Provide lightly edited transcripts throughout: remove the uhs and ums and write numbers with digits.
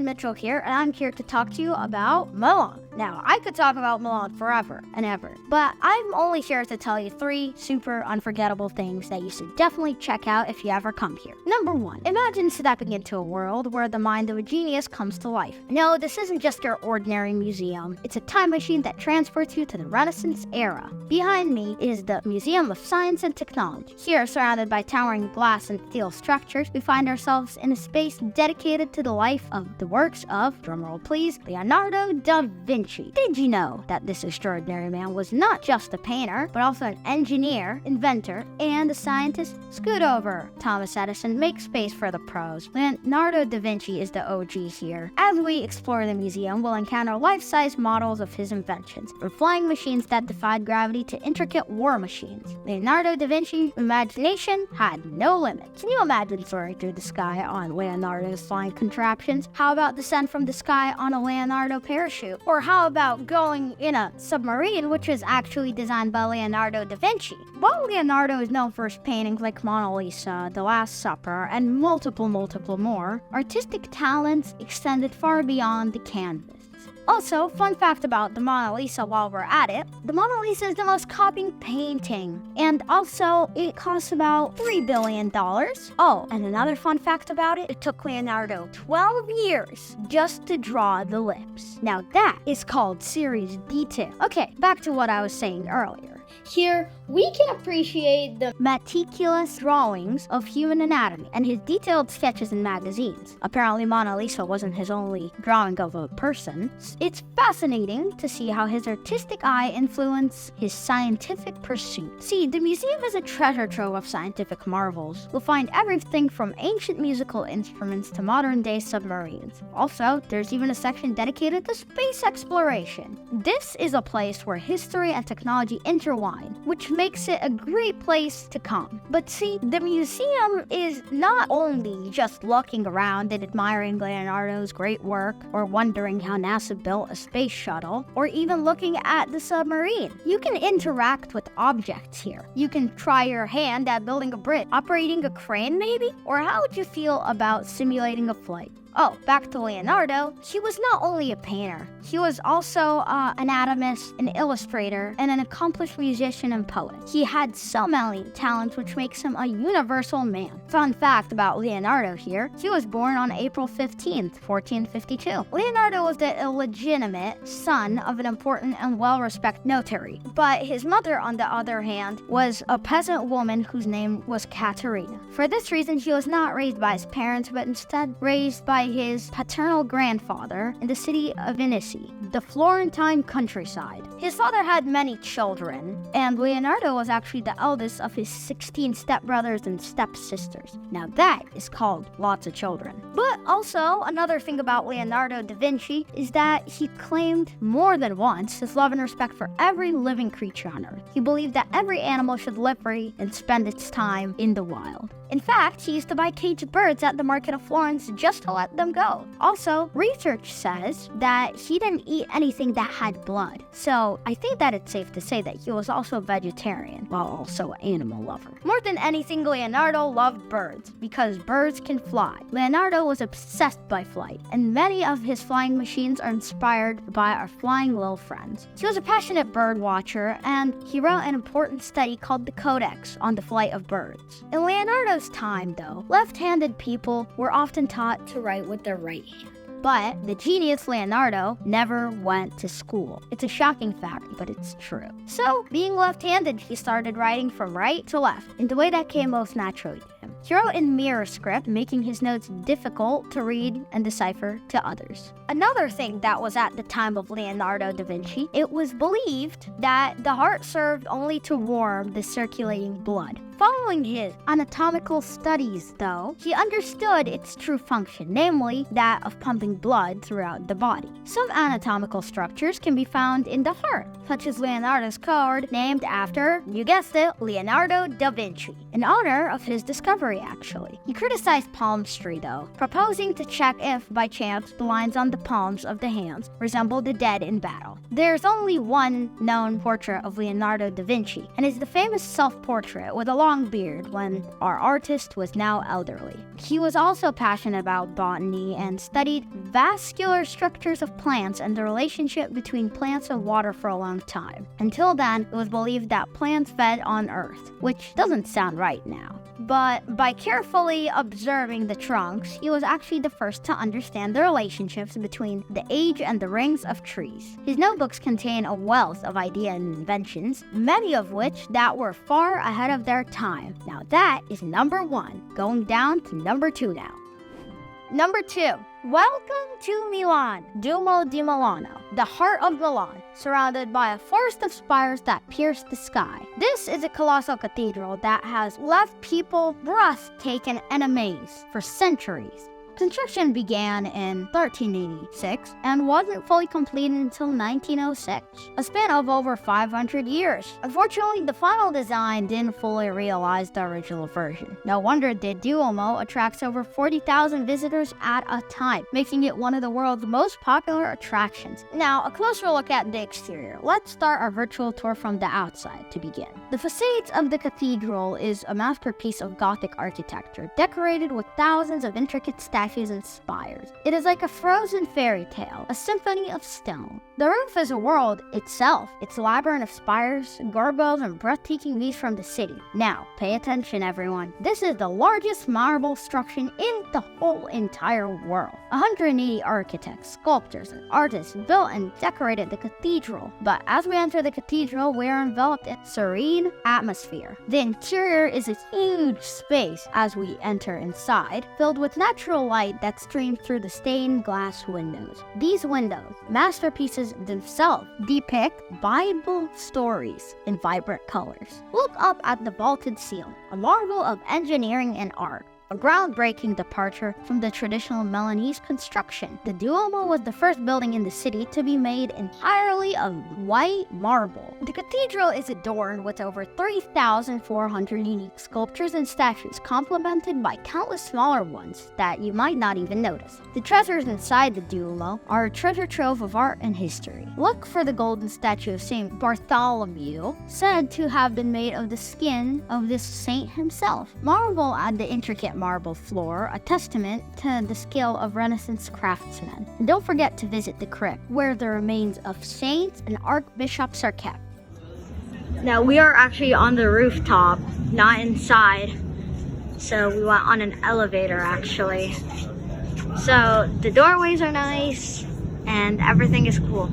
Mitchell here, and I'm here to talk to you about Milan. Now, I could talk about Milan forever and ever, but I'm only here to tell you 3 super unforgettable things that you should definitely check out if you ever come here. Number 1, imagine stepping into a world where the mind of a genius comes to life. No, this isn't just your ordinary museum. It's a time machine that transports you to the Renaissance era. Behind me is the Museum of Science and Technology. Here, surrounded by towering glass and steel structures, we find ourselves in a space dedicated to the life of the works of, drumroll please, Leonardo da Vinci. Did you know that this extraordinary man was not just a painter, but also an engineer, inventor, and a scientist? Scoot over, Thomas Edison, make space for the pros. Leonardo da Vinci is the OG here. As we explore the museum, we'll encounter life-size models of his inventions, from flying machines that defied gravity to intricate war machines. Leonardo da Vinci's imagination had no limit. Can you imagine soaring through the sky on Leonardo's flying contraptions? How about descent from the sky on a Leonardo parachute? Or how about going in a submarine, which was actually designed by Leonardo da Vinci? While Leonardo is known for his paintings like Mona Lisa, The Last Supper, and multiple more, artistic talents extended far beyond the canvas. Also, fun fact about the Mona Lisa while we're at it, the Mona Lisa is the most copied painting, and also it costs about $3 billion. Oh, and another fun fact about it, it took Leonardo 12 years just to draw the lips. Now that is called serious detail. Okay, back to what I was saying earlier. Here, we can appreciate the meticulous drawings of human anatomy and his detailed sketches in magazines. Apparently, Mona Lisa wasn't his only drawing of a person. It's fascinating to see how his artistic eye influenced his scientific pursuit. See, the museum is a treasure trove of scientific marvels. You'll find everything from ancient musical instruments to modern-day submarines. Also, there's even a section dedicated to space exploration. This is a place where history and technology intertwine, which makes it a great place to come. But see, the museum is not only just looking around and admiring Leonardo's great work, or wondering how NASA built a space shuttle, or even looking at the submarine. You can interact with objects here. You can try your hand at building a bridge, operating a crane maybe? Or how would you feel about simulating a flight? Oh, back to Leonardo. He was not only a painter, he was also an anatomist, an illustrator, and an accomplished musician and poet. He had so many talents, which makes him a universal man. Fun fact about Leonardo here, he was born on April 15th, 1452. Leonardo was the illegitimate son of an important and well-respected notary, but his mother, on the other hand, was a peasant woman whose name was Caterina. For this reason, he was not raised by his parents, but instead raised by his paternal grandfather in the city of Venice, the Florentine countryside. His father had many children, and Leonardo was actually the eldest of his 16 stepbrothers and stepsisters. Now that is called lots of children. But also, another thing about Leonardo da Vinci is that he claimed more than once his love and respect for every living creature on Earth. He believed that every animal should live free and spend its time in the wild. In fact, he used to buy caged birds at the market of Florence just to let them go. Also, research says that he didn't eat anything that had blood. So I think that it's safe to say that he was also a vegetarian, while also an animal lover. More than anything, Leonardo loved birds, because birds can fly. Leonardo was obsessed by flight, and many of his flying machines are inspired by our flying little friends. He was a passionate bird watcher, and he wrote an important study called the Codex on the flight of birds. In Leonardo's time, though, left-handed people were often taught to write with their right hand. But the genius Leonardo never went to school. It's a shocking fact, but it's true. So, being left-handed, he started writing from right to left, in the way that came most naturally to him. He wrote in mirror script, making his notes difficult to read and decipher to others. Another thing that was at the time of Leonardo da Vinci, it was believed that the heart served only to warm the circulating blood. Following his anatomical studies, though, he understood its true function, namely that of pumping blood throughout the body. Some anatomical structures can be found in the heart, such as Leonardo's card, named after, you guessed it, Leonardo da Vinci, in honor of his discovery, actually. He criticized palmistry, though, proposing to check if, by chance, the lines on the palms of the hands resemble the dead in battle. There's only one known portrait of Leonardo da Vinci, and it's the famous self-portrait with a long beard when our artist was now elderly. He was also passionate about botany and studied vascular structures of plants and the relationship between plants and water for a long time. Until then, it was believed that plants fed on Earth, which doesn't sound right now. But by carefully observing the trunks, he was actually the first to understand the relationships between the age and the rings of trees. His notebooks contain a wealth of ideas and inventions, many of which that were far ahead of their time. Now that is number 1, going down to number 2 now. Number 2. Welcome to Milan, Duomo di Milano, the heart of Milan, surrounded by a forest of spires that pierce the sky. This is a colossal cathedral that has left people breathtaken and amazed for centuries. Construction began in 1386 and wasn't fully completed until 1906, a span of over 500 years. Unfortunately, the final design didn't fully realize the original version. No wonder the Duomo attracts over 40,000 visitors at a time, making it one of the world's most popular attractions. Now, a closer look at the exterior. Let's start our virtual tour from the outside to begin. The facades of the cathedral is a masterpiece of Gothic architecture, decorated with thousands of intricate statues and spires. It is like a frozen fairy tale, a symphony of stone. The roof is a world itself. Its labyrinth of spires, gargoyles, and breathtaking views from the city. Now, pay attention everyone. This is the largest marble structure in the whole entire world. 180 architects, sculptors, and artists built and decorated the cathedral. But as we enter the cathedral, we are enveloped in serene atmosphere. The interior is a huge space as we enter inside, filled with natural light that streams through the stained glass windows. These windows, masterpieces themselves, depict Bible stories in vibrant colors. Look up at the vaulted ceiling, a marvel of engineering and art. A groundbreaking departure from the traditional Milanese construction. The Duomo was the first building in the city to be made entirely of white marble. The cathedral is adorned with over 3,400 unique sculptures and statues, complemented by countless smaller ones that you might not even notice. The treasures inside the Duomo are a treasure trove of art and history. Look for the golden statue of St. Bartholomew, said to have been made of the skin of this saint himself. Marvel at the intricate marble floor, a testament to the skill of Renaissance craftsmen. And don't forget to visit the crypt, where the remains of saints and archbishops are kept. Now we are actually on the rooftop, not inside. So we went on an elevator actually. So the doorways are nice and everything is cool.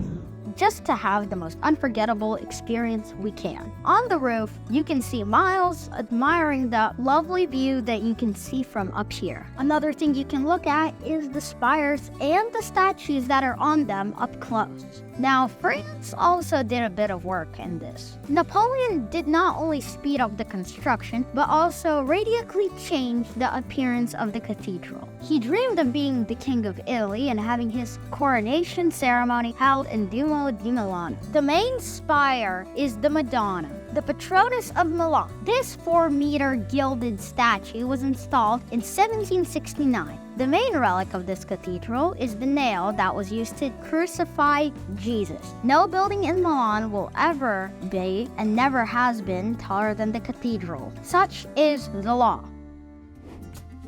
Just to have the most unforgettable experience we can. On the roof, you can see miles admiring the lovely view that you can see from up here. Another thing you can look at is the spires and the statues that are on them up close. Now, France also did a bit of work in this. Napoleon did not only speed up the construction, but also radically changed the appearance of the cathedral. He dreamed of being the King of Italy and having his coronation ceremony held in Duomo di Milano. The main spire is the Madonna, the patroness of Milan. This 4-meter gilded statue was installed in 1769. The main relic of this cathedral is the nail that was used to crucify Jesus. No building in Milan will ever be, and never has been, taller than the cathedral. Such is the law.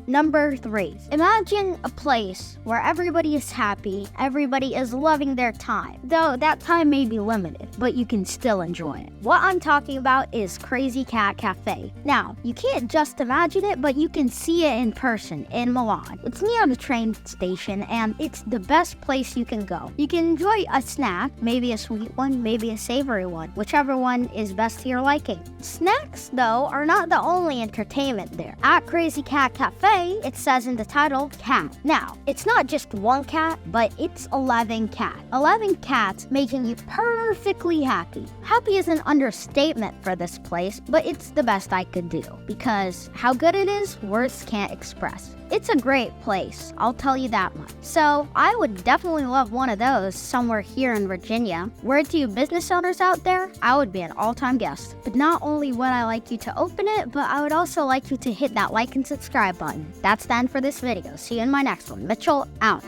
Number 3. Imagine a place where everybody is happy, everybody is loving their time. Though that time may be limited, but you can still enjoy it. What I'm talking about is Crazy Cat Café. Now, you can't just imagine it, but you can see it in person in Milan. It's near the train station and it's the best place you can go. You can enjoy a snack, maybe a sweet one, maybe a savory one, whichever one is best to your liking. Snacks, though, are not the only entertainment there. At Crazy Cat Café, it says in the title, cat. Now, it's not just one cat, but it's 11 cats. 11 cats making you perfectly happy. Happy is an understatement for this place, but it's the best I could do. Because how good it is, words can't express. It's a great place, I'll tell you that much. So, I would definitely love one of those somewhere here in Virginia. Word to you business owners out there, I would be an all-time guest. But not only would I like you to open it, but I would also like you to hit that like and subscribe button. That's the end for this video. See you in my next one. Mitchell, out.